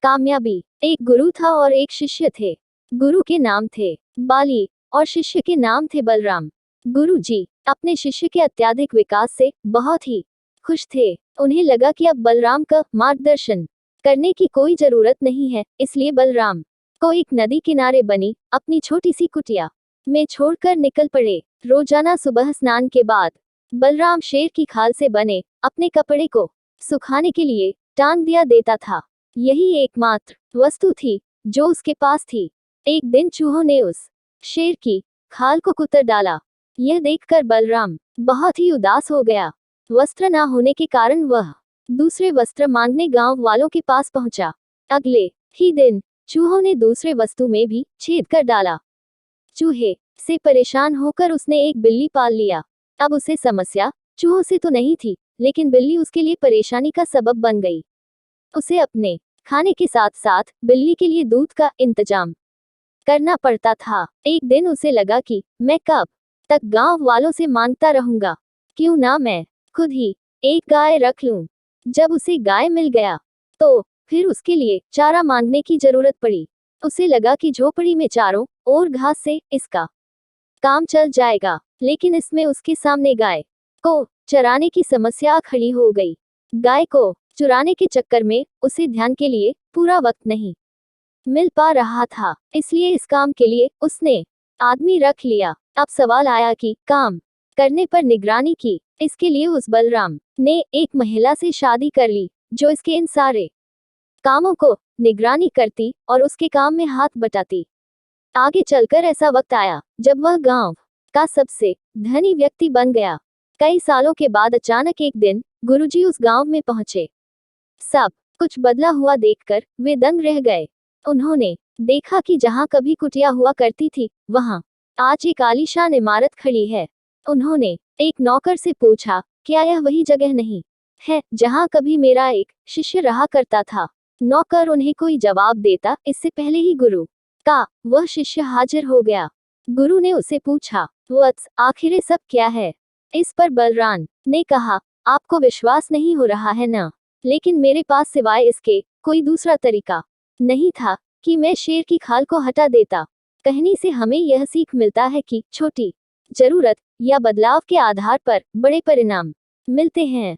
कामयाबी। एक गुरु था और एक शिष्य थे। गुरु के नाम थे बाली और शिष्य के नाम थे बलराम। गुरु जी अपने शिष्य के अत्यधिक विकास से बहुत ही खुश थे। उन्हें लगा कि अब बलराम का मार्गदर्शन करने की कोई जरूरत नहीं है, इसलिए बलराम को एक नदी किनारे बनी अपनी छोटी सी कुटिया में छोड़कर निकल पड़े। रोजाना सुबह स्नान के बाद बलराम शेर की खाल से बने अपने कपड़े को सुखाने के लिए टांग दिया देता था। यही एकमात्र वस्तु थी जो उसके पास थी। एक दिन चूहों ने उस शेर की खाल को कुतर डाला। यह देखकर बलराम बहुत ही उदास हो गया। वस्त्र ना होने के कारण वह दूसरे वस्त्र मांगने गांव वालों के पास पहुंचा। अगले ही दिन चूहों ने दूसरे वस्तु में भी छेद कर डाला। चूहे से परेशान होकर उसने एक बिल्ली पाल लिया। अब उसे समस्या चूहों से तो नहीं थी, लेकिन बिल्ली उसके लिए परेशानी का सबब बन गई। उसे अपने खाने के साथ साथ बिल्ली के लिए दूध का इंतजाम करना पड़ता था। एक दिन उसे लगा कि मैं कब तक गांव वालों से मांगता रहूंगा, क्यों ना मैं खुद ही एक गाय रख लूं। जब उसे गाय मिल गया तो फिर उसके लिए चारा मांगने की जरूरत पड़ी। उसे लगा कि झोपड़ी में चारों ओर घास से इसका काम चल जाएगा, लेकिन इसमें उसके सामने गाय को चराने की समस्या खड़ी हो गई। गाय को चुराने के चक्कर में उसे ध्यान के लिए पूरा वक्त नहीं मिल पा रहा था, इसलिए इस काम के लिए उसने आदमी रख लिया। अब सवाल आया कि काम करने पर निगरानी की। इसके लिए उस बलराम ने एक महिला से शादी कर ली जो इसके इन सारे कामों को निगरानी करती और उसके काम में हाथ बटाती। आगे चलकर ऐसा वक्त आया जब वह गांव का सबसे धनी व्यक्ति बन गया। कई सालों के बाद अचानक एक दिन गुरुजी उस गांव में पहुंचे। सब कुछ बदला हुआ देखकर वे दंग रह गए। उन्होंने देखा कि जहां कभी कुटिया हुआ करती थी वहां आज एक आलीशान इमारत खड़ी है। उन्होंने एक नौकर से पूछा, क्या यह वही जगह नहीं है जहां कभी मेरा एक शिष्य रहा करता था? नौकर उन्हें कोई जवाब देता इससे पहले ही गुरु का वह शिष्य हाजिर हो गया। गुरु ने उसे पूछा, वत्स आखिर ये सब क्या है? इस पर बलराम ने कहा, आपको विश्वास नहीं हो रहा है ना? लेकिन मेरे पास सिवाय इसके कोई दूसरा तरीका नहीं था कि मैं शेर की खाल को हटा देता। कहानी से हमें यह सीख मिलता है कि छोटी जरूरत या बदलाव के आधार पर बड़े परिणाम मिलते हैं।